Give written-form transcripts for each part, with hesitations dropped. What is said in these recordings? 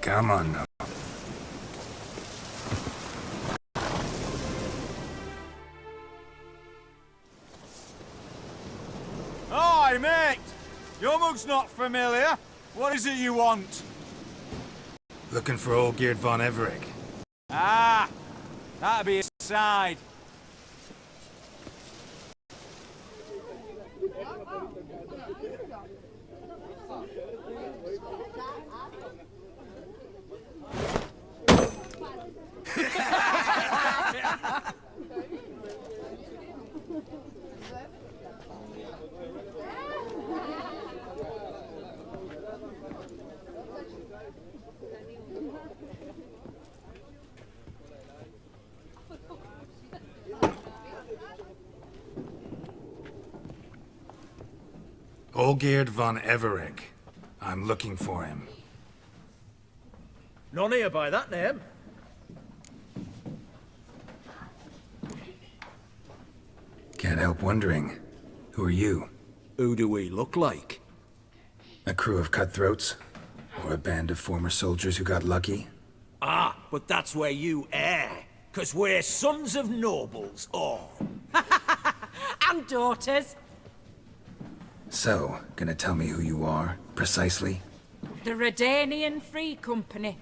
Come on now. Hi, mate! Your mug's not familiar. What is it you want? Looking for old Geert von Everec. Ah! That'll be his side. Old Geert von Everec. I'm looking for him. None here by that name. Can't help wondering. Who are you? Who do we look like? A crew of cutthroats? Or a band of former soldiers who got lucky? Ah, but that's where you err. 'Cause we're sons of nobles, all. And daughters. So, gonna tell me who you are, precisely? The Redanian Free Company.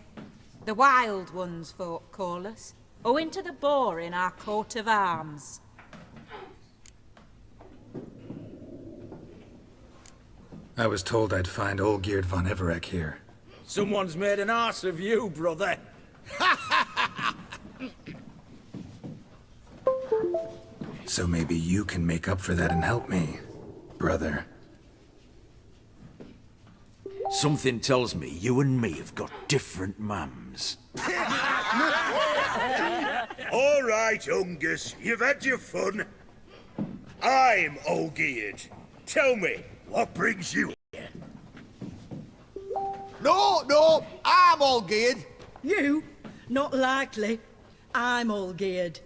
The Wild Ones, folk call us. Owing to the boar in our coat of arms. I was told I'd find old Geert von Everec here. Someone's made an arse of you, brother. So maybe you can make up for that and help me, brother. Something tells me you and me have got different mums. All right, Ungus, you've had your fun. I'm old Geert. Tell me, what brings you here? No, I'm all geared. You? Not likely. I'm all geared.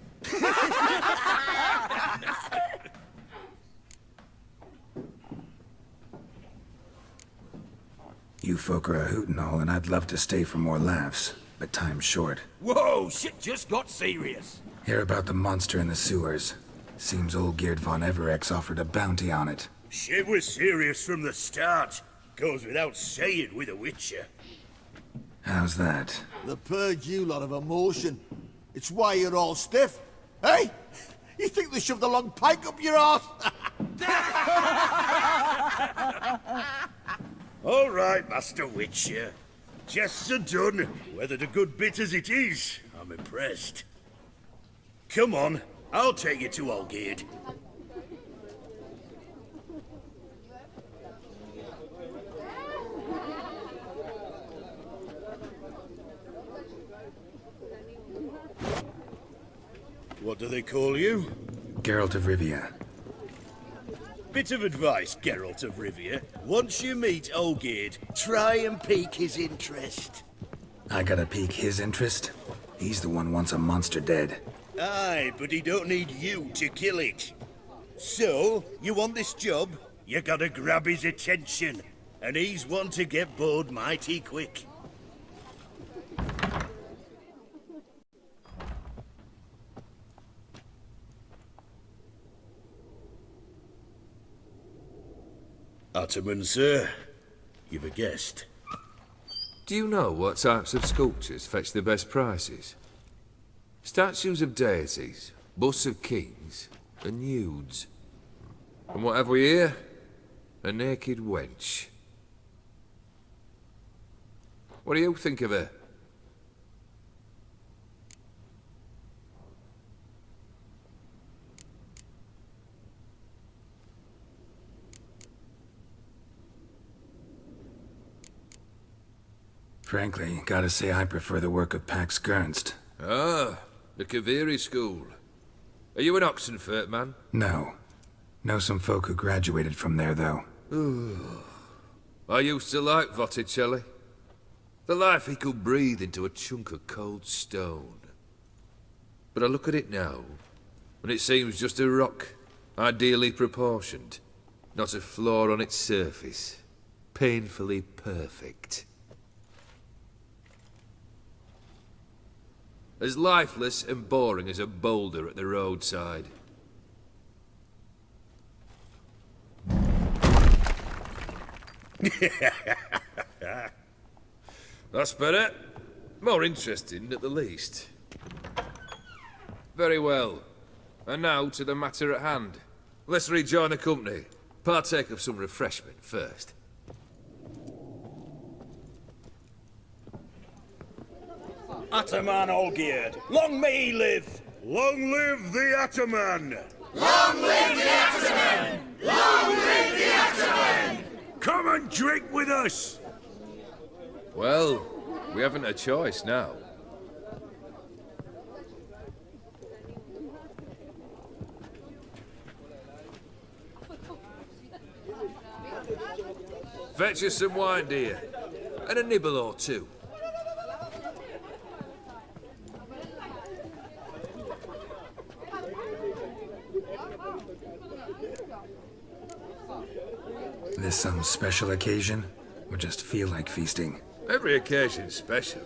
You folk are a hoot and all, and I'd love to stay for more laughs, but time's short. Whoa, shit just got serious. Hear about the monster in the sewers. Seems old Geert von Everec offered a bounty on it. Shit was serious from the start. Goes without saying with a Witcher. How's that? They purge you lot of emotion. It's why you're all stiff. Hey? You think they shoved a long pike up your arse? All right, Master Witcher. Jests are done. Whether the good bit as it is, I'm impressed. Come on, I'll take you to old Geert. What do they call you? Geralt of Rivia. Bit of advice, Geralt of Rivia. Once you meet old Geert, try and pique his interest. I gotta pique his interest? He's the one wants a monster dead. Aye, but he don't need you to kill it. So, you want this job? You gotta grab his attention. And he's one to get bored mighty quick. Ottoman, sir. You've a guest. Do you know what types of sculptures fetch the best prices? Statues of deities, busts of kings, and nudes. And what have we here? A naked wench. What do you think of her? Frankly, gotta say I prefer the work of Pax Gernst. Ah, the Kaviri school. Are you an Oxenfurt man? No. Know some folk who graduated from there, though. I used to like Botticelli. The life he could breathe into a chunk of cold stone. But I look at it now, and it seems just a rock, ideally proportioned. Not a flaw on its surface. Painfully perfect. As lifeless and boring as a boulder at the roadside. That's better. More interesting, at the least. Very well. And now to the matter at hand. Let's rejoin the company. Partake of some refreshment first. Ataman Olgierd, long may he live! Long live the Ataman! Long live the Ataman! Long live the Ataman! Come and drink with us! Well, we haven't a choice now. Fetch us some wine, dear. And a nibble or two. This some special occasion? Or just feel like feasting? Every occasion's special.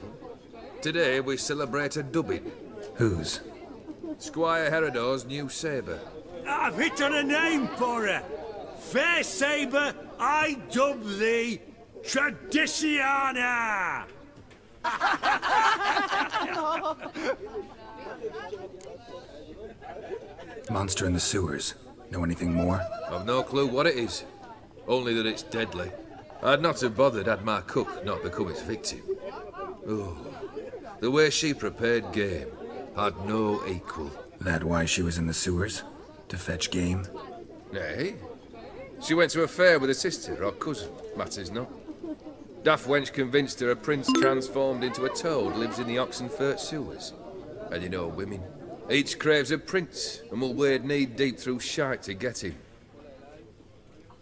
Today we celebrate a dubbing. Whose? Squire Herodor's new sabre. I've hit on a name for her. Fair sabre, I dub thee Tradiciana! Monster in the sewers. Know anything more? I've no clue what it is. Only that it's deadly. I'd not have bothered had my cook not become its victim. Oh, the way she prepared game had no equal. That why she was in the sewers? To fetch game? Nay. She went to a fair with a sister or cousin, matters not. Daft wench convinced her a prince transformed into a toad lives in the Oxenfurt sewers. And you know women. Each craves a prince and will wade knee-deep through shite to get him.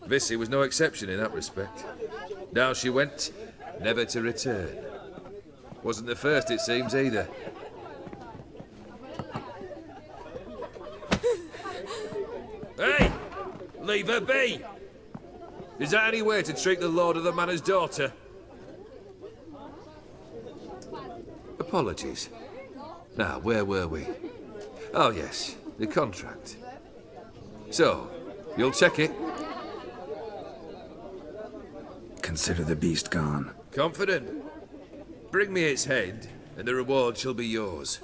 Vissy was no exception in that respect. Down she went, never to return. Wasn't the first, it seems, either. Hey! Leave her be! Is that any way to treat the lord of the manor's daughter? Apologies. Now, where were we? Oh, yes, the contract. So, you'll check it? Consider the beast gone. Confident? Bring me its head, and the reward shall be yours.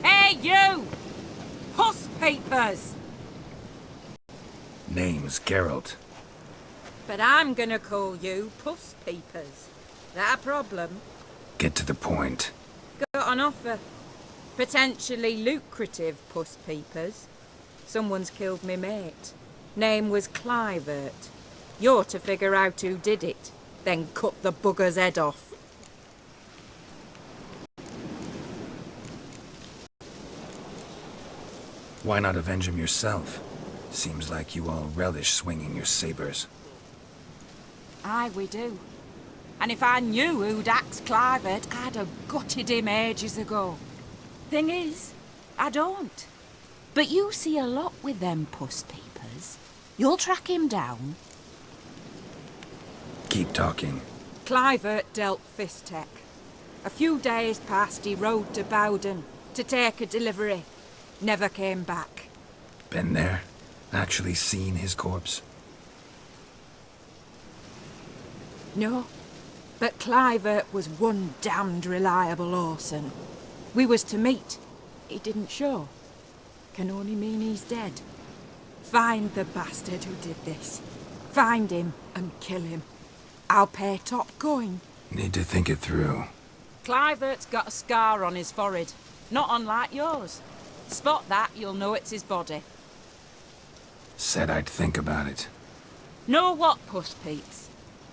Hey, you! Puss papers! Name's Geralt. But I'm gonna call you Puss Peepers. That a problem? Get to the point. Got an offer. Potentially lucrative Puss Peepers. Someone's killed me mate. Name was Clivert. You're to figure out who did it, then cut the bugger's head off. Why not avenge him yourself? Seems like you all relish swinging your sabers. Aye, we do. And if I knew who'd axed Clivert, I'd have gutted him ages ago. Thing is, I don't. But you see a lot with them Puss Peepers. You'll track him down. Keep talking. Clivert dealt Fistech. A few days past, he rode to Bowden to take a delivery. Never came back. Been there? Actually seen his corpse? No, but Clivert was one damned reliable Orson. We was to meet. He didn't show. Can only mean he's dead. Find the bastard who did this. Find him and kill him. I'll pay top coin. Need to think it through. Clivert's got a scar on his forehead, not unlike yours. Spot that, you'll know it's his body. Said I'd think about it. Know what, Puss Peeps?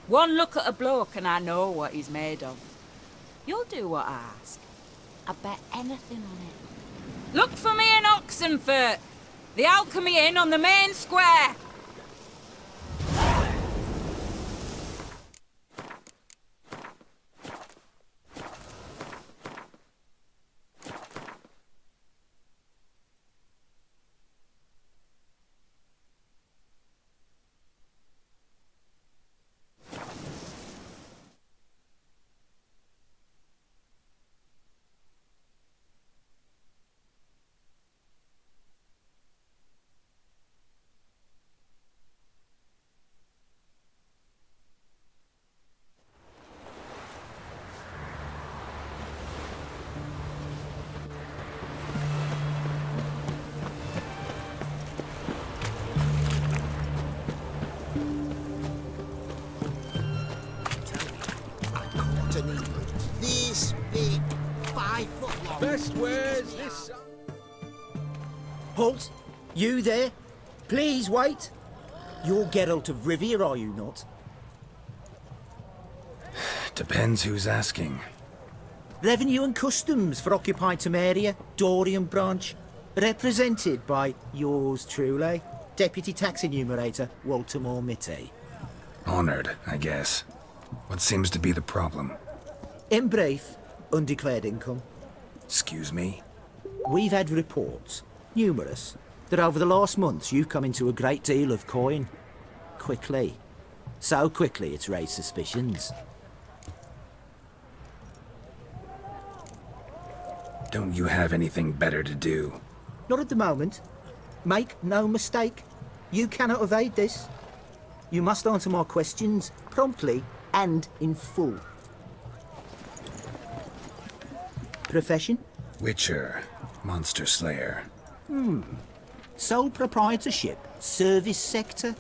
One look at a bloke and I know what he's made of. You'll do what I ask. I bet anything on it. Look for me in Oxenfurt! The Alchemy Inn on the main square! Anthony. This big, 5 foot long. Best wares this... Halt! You there? Please wait. You're Geralt of Rivia, are you not? Depends who's asking. Revenue and Customs for occupied Temeria, Dorian branch, represented by yours truly, Deputy Tax Enumerator Walter Mitte. Honored, I guess. What seems to be the problem? In brief, undeclared income. Excuse me? We've had reports, numerous, that over the last months you've come into a great deal of coin. Quickly. So quickly it's raised suspicions. Don't you have anything better to do? Not at the moment. Make no mistake. You cannot evade this. You must answer my questions promptly and in full. Profession? Witcher. Monster Slayer. Sole proprietorship? Service sector?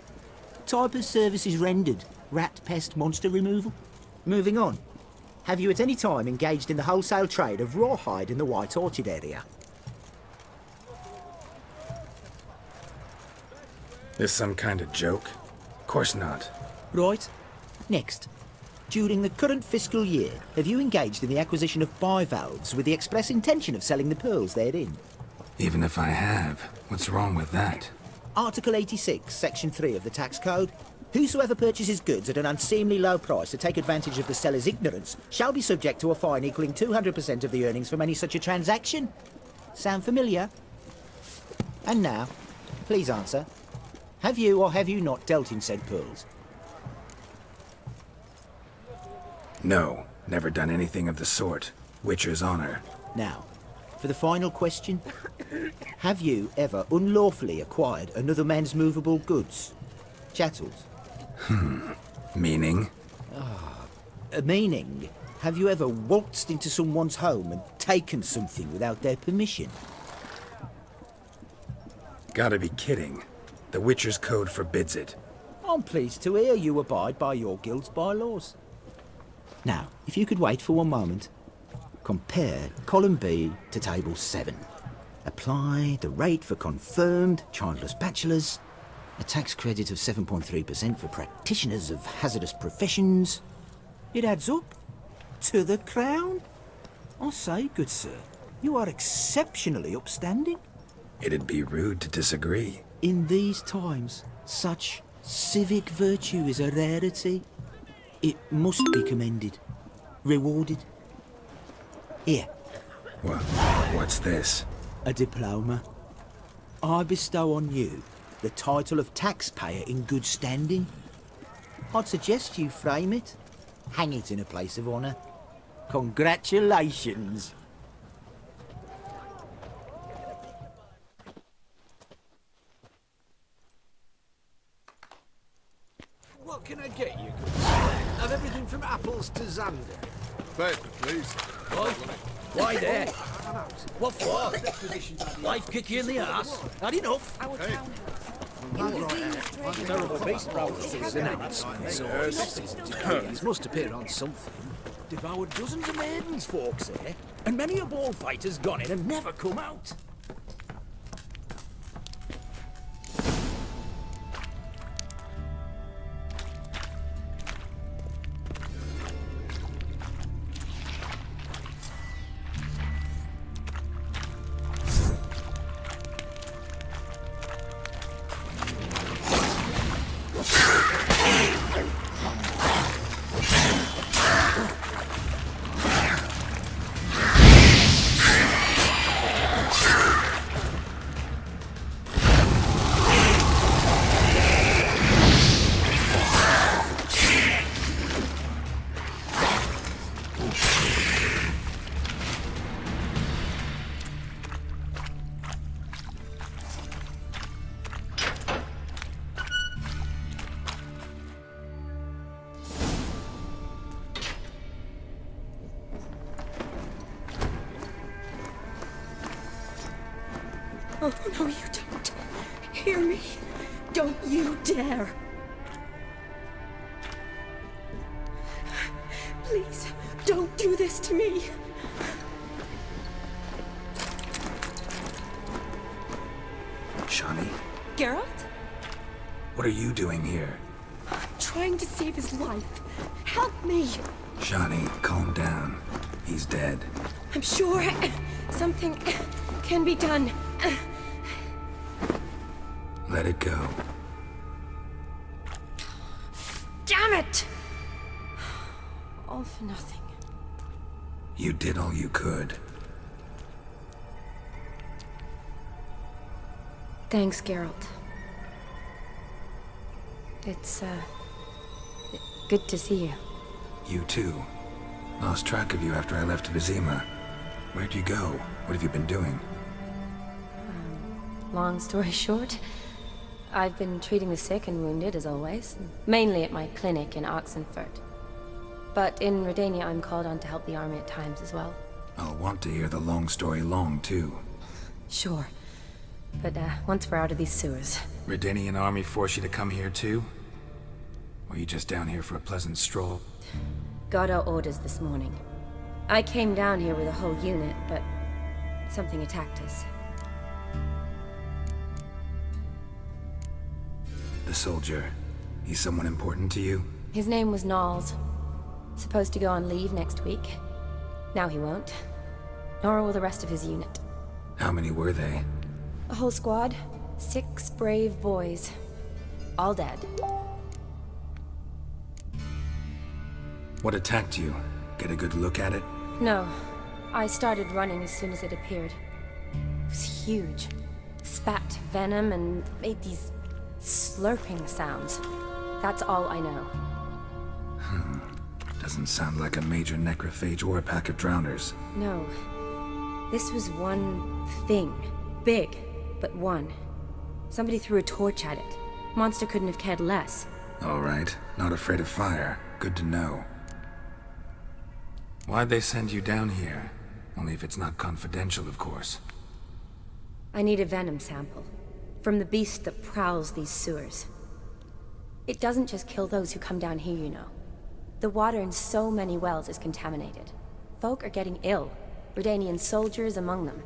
Type of services rendered? Rat pest monster removal? Moving on. Have you at any time engaged in the wholesale trade of rawhide in the White Orchard area? This some kind of joke? Course not. Right. Next. During the current fiscal year, have you engaged in the acquisition of bivalves with the express intention of selling the pearls therein? Even if I have, what's wrong with that? Article 86, Section 3 of the Tax Code. Whosoever purchases goods at an unseemly low price to take advantage of the seller's ignorance shall be subject to a fine equaling 200% of the earnings from any such a transaction. Sound familiar? And now, please answer. Have you or have you not dealt in said pearls? No, never done anything of the sort. Witcher's honor. Now, for the final question. Have you ever unlawfully acquired another man's movable goods? Chattels? Meaning? Meaning, have you ever waltzed into someone's home and taken something without their permission? Gotta be kidding. The Witcher's Code forbids it. I'm pleased to hear you abide by your guild's bylaws. Now, if you could wait for one moment. Compare column B to table 7. Apply the rate for confirmed childless bachelors. A tax credit of 7.3% for practitioners of hazardous professions. It adds up to the crown. I say, good sir, you are exceptionally upstanding. It'd be rude to disagree. In these times, such civic virtue is a rarity. It must be commended, rewarded. Here. What's this? A diploma. I bestow on you the title of taxpayer in good standing. I'd suggest you frame it, hang it in a place of honour. Congratulations. What can I get you? Have everything from apples to Xander. Paper, please. What? Why there? What for? Life kick you in the ass? Not enough. Terrible beast prowlers announced. These must appear on something. Devoured dozens of maidens, folks here, and many a ball fighter's gone in and never come out. Oh, no, you don't. Hear me. Don't you dare. Please, Don't do this to me. Shawnee, Geralt? what are you doing here? I'm trying to save his life. Help me. Shawnee, calm down. He's dead. I'm sure something can be done. Let it go. Damn it! All for nothing. You did all you could. Thanks, Geralt. It's, good to see you. You too. Lost track of you after I left Vizima. Where'd you go? What have you been doing? Long story short, I've been treating the sick and wounded, as always. Mainly at my clinic in Oxenfurt. But in Redania, I'm called on to help the army at times as well. I'll want to hear the long story long, too. Sure. But, once we're out of these sewers... Redanian army force you to come here, too? Or you just down here for a pleasant stroll? Got our orders this morning. I came down here with a whole unit, but... something attacked us. The soldier. He's someone important to you? His name was Knowles. Supposed to go on leave next week. Now he won't. Nor will the rest of his unit. How many were they? A whole squad. 6 brave boys. All dead. What attacked you? Get a good look at it? No. I started running as soon as it appeared. It was huge. Spat venom and made these slurping sounds. That's all I know. Doesn't sound like a major necrophage or a pack of drowners. No. This was one thing. Big, but one. Somebody threw a torch at it. Monster couldn't have cared less. All right. Not afraid of fire. Good to know. Why'd they send you down here? Only if it's not confidential, of course. I need a venom sample. From the beast that prowls these sewers. It doesn't just kill those who come down here, you know. The water in so many wells is contaminated. Folk are getting ill. Redanian soldiers among them.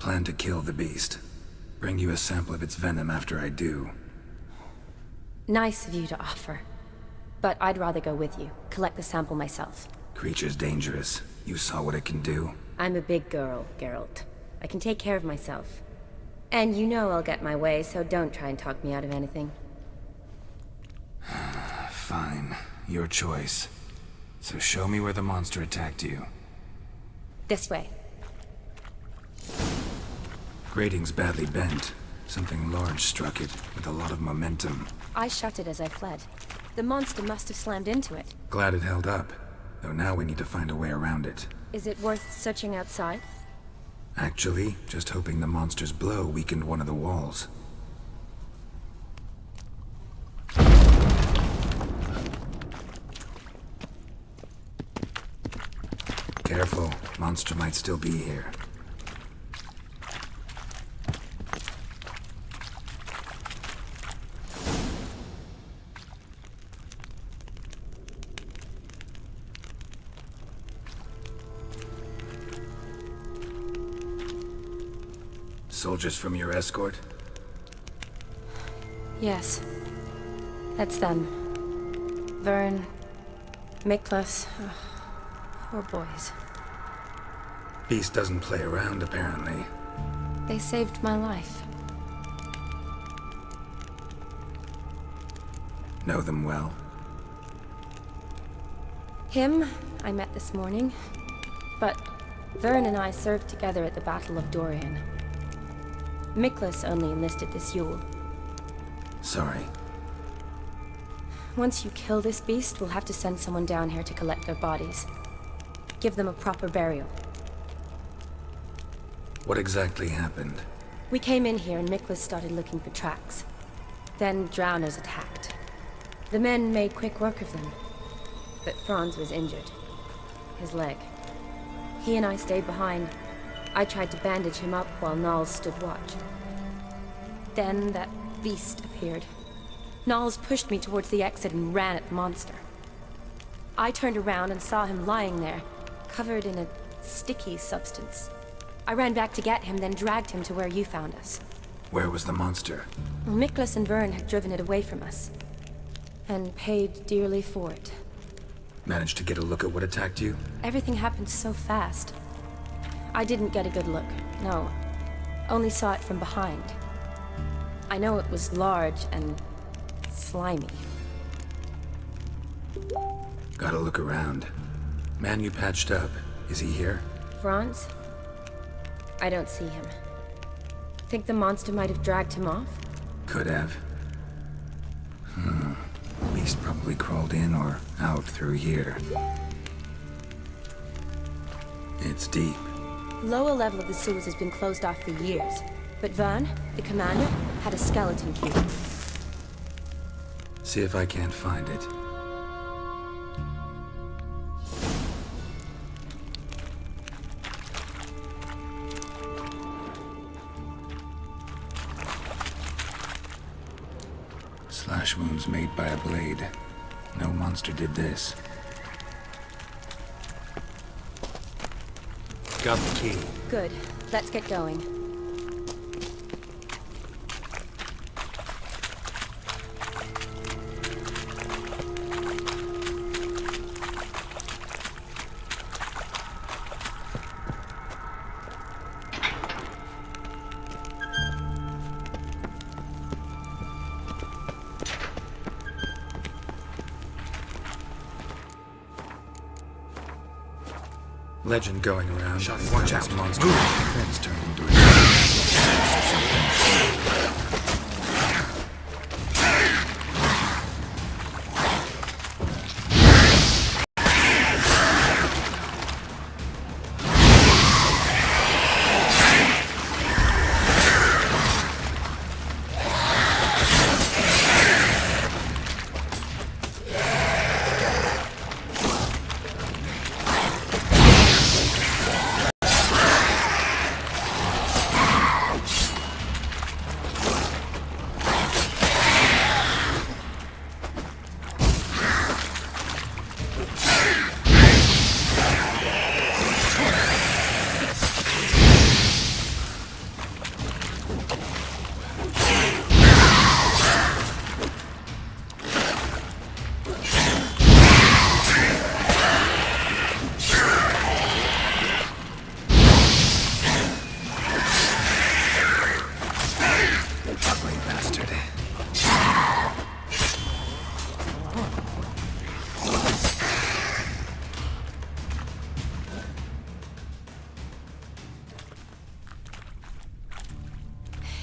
Plan to kill the beast. Bring you a sample of its venom after I do. Nice of you to offer. But I'd rather go with you. Collect the sample myself. Creature's dangerous. You saw what it can do. I'm a big girl, Geralt. I can take care of myself. And you know I'll get my way, so don't try and talk me out of anything. Fine. Your choice. So show me where the monster attacked you. This way. Grating's badly bent. Something large struck it, with a lot of momentum. I shut it as I fled. The monster must have slammed into it. Glad it held up. Though now we need to find a way around it. Is it worth searching outside? Actually, just hoping the monster's blow weakened one of the walls. Careful, monster might still be here. Soldiers from your escort? Yes. That's them. Vern, Miklas. Poor boys. Beast doesn't play around, apparently. They saved my life. Know them well? Him, I met this morning. But Vern and I served together at the Battle of Dorian. Miklas only enlisted this Yule. Sorry. Once you kill this beast, we'll have to send someone down here to collect their bodies. Give them a proper burial. What exactly happened? We came in here and Miklas started looking for tracks. Then drowners attacked. The men made quick work of them. But Franz was injured. His leg. He and I stayed behind. I tried to bandage him up while Knowles stood watch. Then that beast appeared. Knowles pushed me towards the exit and ran at the monster. I turned around and saw him lying there, covered in a sticky substance. I ran back to get him, then dragged him to where you found us. Where was the monster? Well, Miklas and Vern had driven it away from us, and paid dearly for it. Managed to get a look at what attacked you? Everything happened so fast. I didn't get a good look, no. Only saw it from behind. I know it was large and slimy. Gotta look around. Man you patched up, is he here? Franz? I don't see him. Think the monster might have dragged him off? Could have. Beast probably crawled in or out through here. It's deep. Lower level of the sewers has been closed off for years, but Vern, the commander, had a skeleton key. See if I can't find it. Slash wounds made by a blade. No monster did this. Got the key. Good. Let's get going. Legend going around. Shotty, watch out. Monster. It's turned into a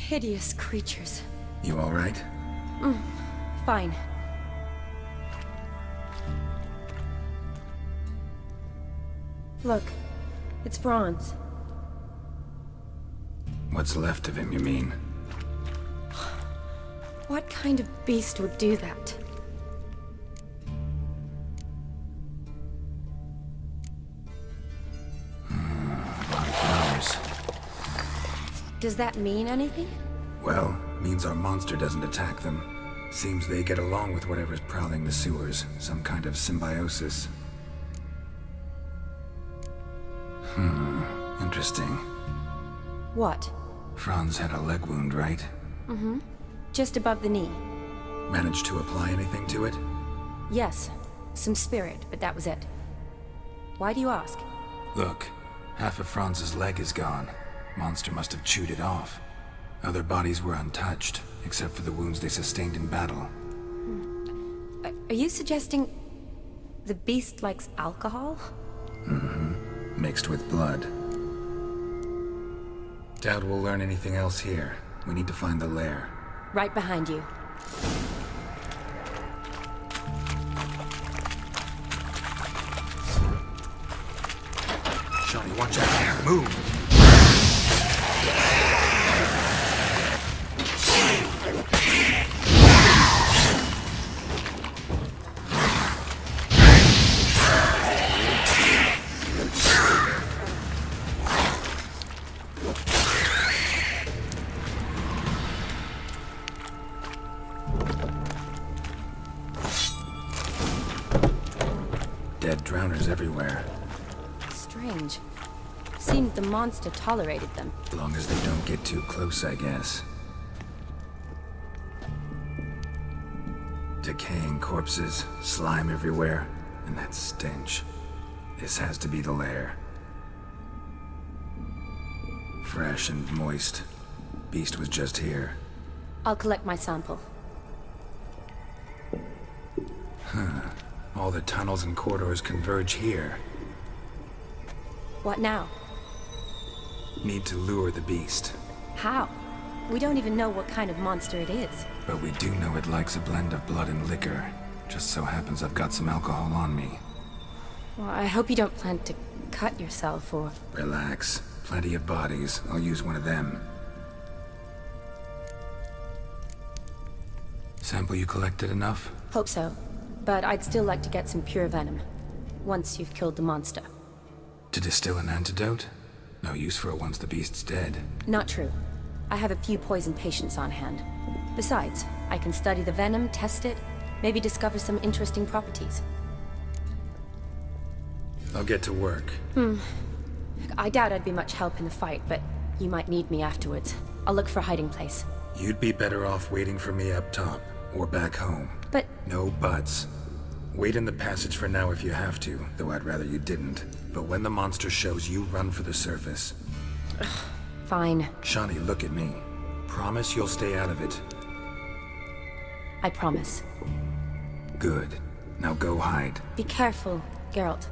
Hideous creatures. You all right? Fine. Look, it's Franz. What's left of him, you mean? What kind of beast would do that? Flowers. Does that mean anything? Well, means our monster doesn't attack them. Seems they get along with whatever's prowling the sewers. Some kind of symbiosis. Interesting. What? Franz had a leg wound, right? Just above the knee. Managed to apply anything to it? Yes, some spirit, but that was it. Why do you ask? Look, half of Franz's leg is gone. Monster must have chewed it off. Other bodies were untouched, except for the wounds they sustained in battle. Are you suggesting the beast likes alcohol? Mixed with blood. Doubt we'll learn anything else here. We need to find the lair. Right behind you. Shotty, watch out. Move. Dead drowners everywhere. Strange. Seemed the monster tolerated them. As long as they don't get too close, I guess. Decaying corpses, slime everywhere, and that stench. This has to be the lair. Fresh and moist. Beast was just here. I'll collect my sample. All the tunnels and corridors converge here. What now? Need to lure the beast. How? We don't even know what kind of monster it is. But we do know it likes a blend of blood and liquor. Just so happens I've got some alcohol on me. Well, I hope you don't plan to cut yourself or... Relax. Plenty of bodies. I'll use one of them. Sample you collected enough? Hope so. But I'd still like to get some pure venom. Once you've killed the monster. To distill an antidote? No use for it once the beast's dead. Not true. I have a few poison patients on hand. Besides, I can study the venom, test it, maybe discover some interesting properties. I'll get to work. I doubt I'd be much help in the fight, but you might need me afterwards. I'll look for a hiding place. You'd be better off waiting for me up top, or back home. But... No buts. Wait in the passage for now if you have to, though I'd rather you didn't. But when the monster shows, you run for the surface. Fine. Shawnee, look at me. Promise you'll stay out of it. I promise. Good. Now go hide. Be careful, Geralt.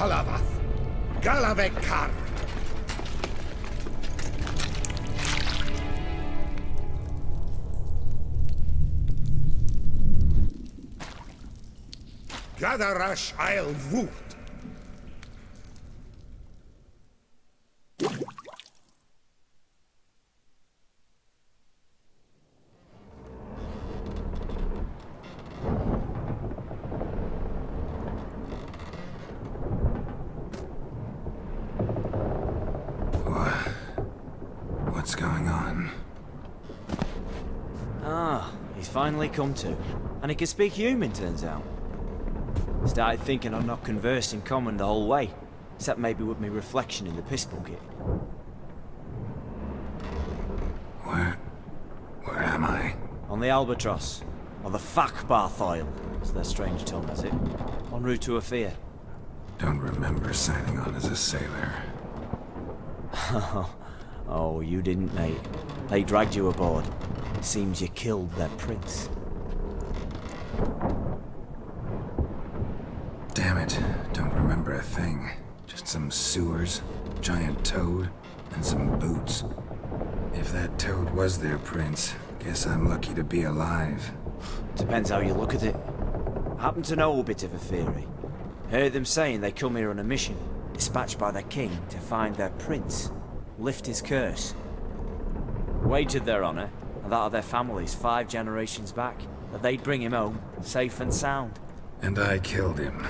Halavath, Galavekar. Gadarash I'll Woot. finally come to. And he can speak human, turns out. Started thinking I'd not conversed in common the whole way, except maybe with me reflection in the piss bucket. Where am I? On the Albatross, or the Fakbarthoil, as their strange tongue has it, en route to Afir. Don't remember signing on as a sailor. Oh, you didn't, mate. They dragged you aboard. Seems you killed their prince. Damn it, don't remember a thing. Just some sewers, giant toad, and some boots. If that toad was their prince, guess I'm lucky to be alive. Depends how you look at it. I happen to know a bit of a theory. Heard them saying they come here on a mission, dispatched by their king to find their prince, lift his curse. Wagered their honor, and that of their families 5 generations back, that they'd bring him home, safe and sound. And I killed him.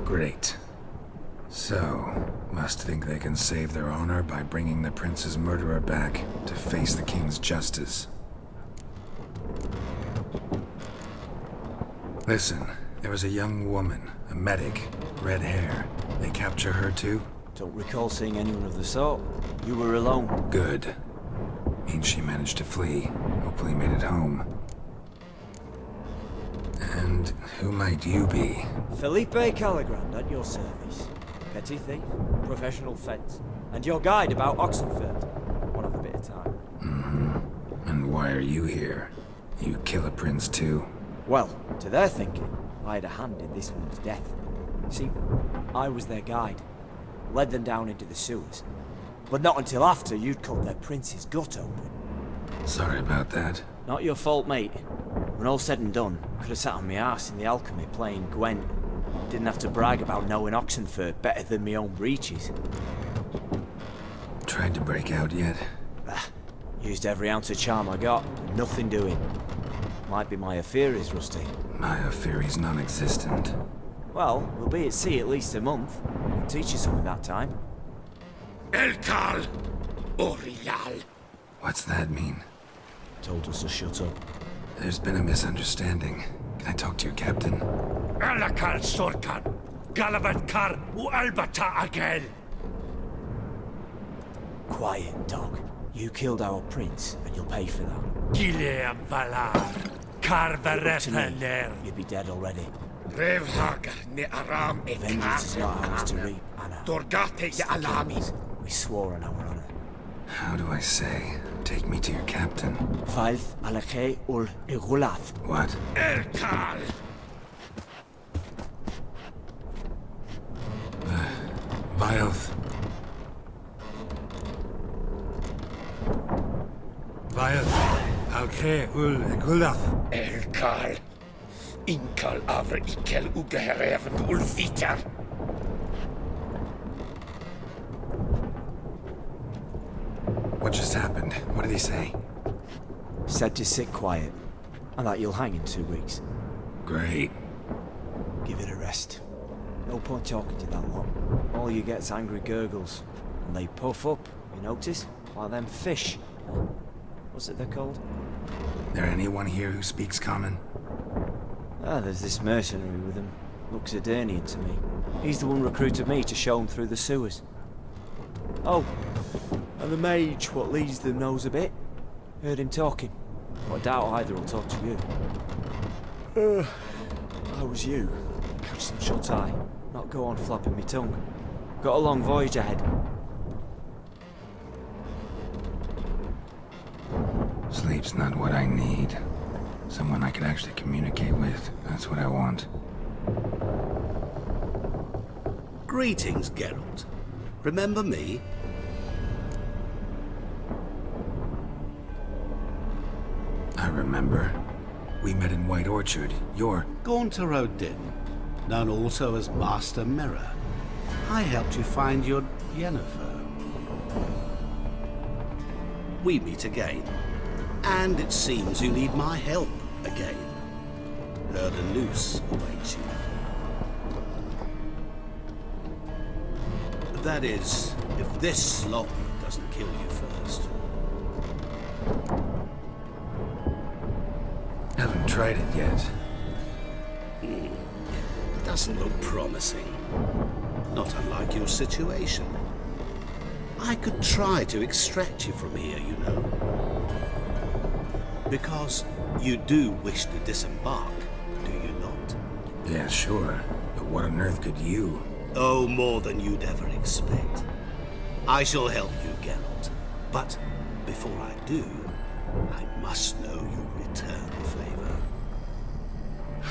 Great. So, must think they can save their honor by bringing the prince's murderer back to face the king's justice. Listen, there was a young woman, a medic, red hair. They capture her too? Don't recall seeing anyone of the sort. You were alone. Good. Means she managed to flee. Hopefully made it home. And who might you be? Felipe Caligrand at your service. Petty thief, professional fence, and your guide about Oxenford. One of a bit of time. Mm-hmm. And why are you here? You kill a prince too? Well, to their thinking, I had a hand in this one's death. See, I was their guide. Led them down into the sewers. But not until after you'd cut their prince's gut open. Sorry about that. Not your fault, mate. When all said and done, could have sat on my arse in the alchemy playing Gwent. Didn't have to brag about knowing Oxenford better than my own breeches. Tried to break out yet? Used every ounce of charm I got, nothing doing. Might be my Afiri's rusty. My Afiri's non-existent. Well, we'll be at sea at least a month. I'll teach you something that time. Elkal Orial. What's that mean? Told us to shut up. There's been a misunderstanding. Can I talk to your captain? Alakal Sorkan. Galavat Kar U Albata Agel. Quiet, dog. You killed our prince, and you'll pay for that. Gileam Valar. Karvarepener. You'd be dead already. Revhagar ne Aram Vengeance is not ours to reap, Anna. Dorgate de Alamis. We swore on our honor. How do I say? Take me to your captain. Faith Alakhe ul Igulath. What? Elkal. Vioth. Vioth. Alkhe ul Igulath. Elkal. Inkal Avre Ikel Ugehereven Ulfiter. What just happened? What did he say? Said to sit quiet, and that you'll hang in 2 weeks. Great. Give it a rest. No point talking to that lot. All you get's angry gurgles, and they puff up, you notice? Like them fish. What's it they're called? There anyone here who speaks common? There's this mercenary with him. Looks Adernian to me. He's the one recruited me to show him through the sewers. Oh, and the mage what leads them knows a bit. Heard him talking. But I doubt either will talk to you. I was you. Catch some shut-eye. Not go on flapping me tongue. Got a long voyage ahead. Sleep's not what I need. Someone I can actually communicate with. That's what I want. Greetings, Geralt. Remember me? I remember. We met in White Orchard. You're... Gaunter O'Din, known also as Master Mirror. I helped you find your Yennefer. We meet again. And it seems you need my help again. Murder Noose awaits you. That is, if this slop doesn't kill you first. Haven't tried it yet. Doesn't look promising. Not unlike your situation. I could try to extract you from here, you know. Because you do wish to disembark, do you not? Yeah, sure. But what on earth could you? Oh, more than you'd ever expect. I shall help you, Geralt. But before I do, I must know your return favor.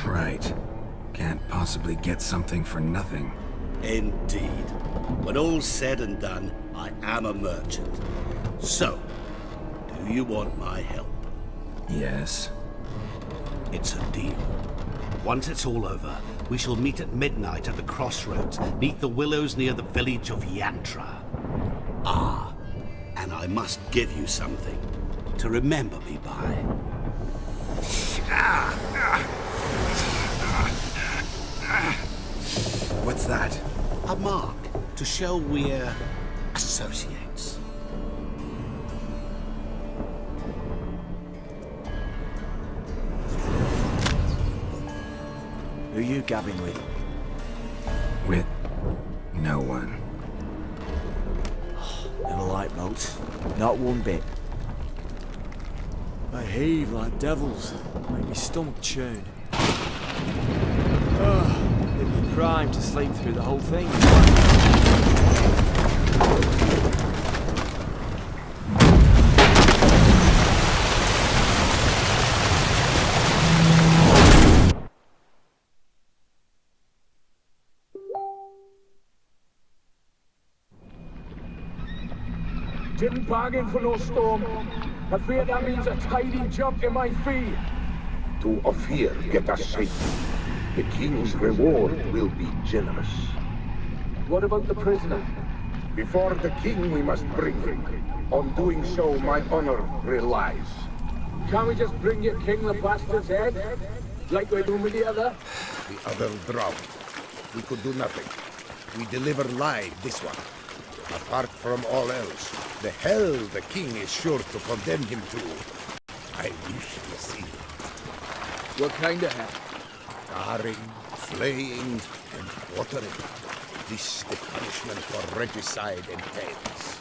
Right. Can't possibly get something for nothing. Indeed. When all's said and done, I am a merchant. So, do you want my help? Yes. It's a deal. Once it's all over, we shall meet at midnight at the crossroads, neath the willows near the village of Yantra. Ah, and I must give you something to remember me by. What's that? A mark to show we're associates. Who you gabbing with? With no one. Never liked boats. Not one bit. They heave like devils. Make me stomach churn. It'd be prime to sleep through the whole thing. Didn't bargain for no storm. I fear that means a tidy jump in my fee. To Ophir, get us safe. The king's reward will be generous. What about the prisoner? Before the king we must bring him. On doing so, my honor relies. Can't we just bring your king the bastard's head? Like we do with the other? The other drowned. We could do nothing. We deliver live this one. Apart from all else, the hell the king is sure to condemn him to. I wish to see. What kind of hell? Tarring, flaying, and quartering. This the punishment for regicide entails.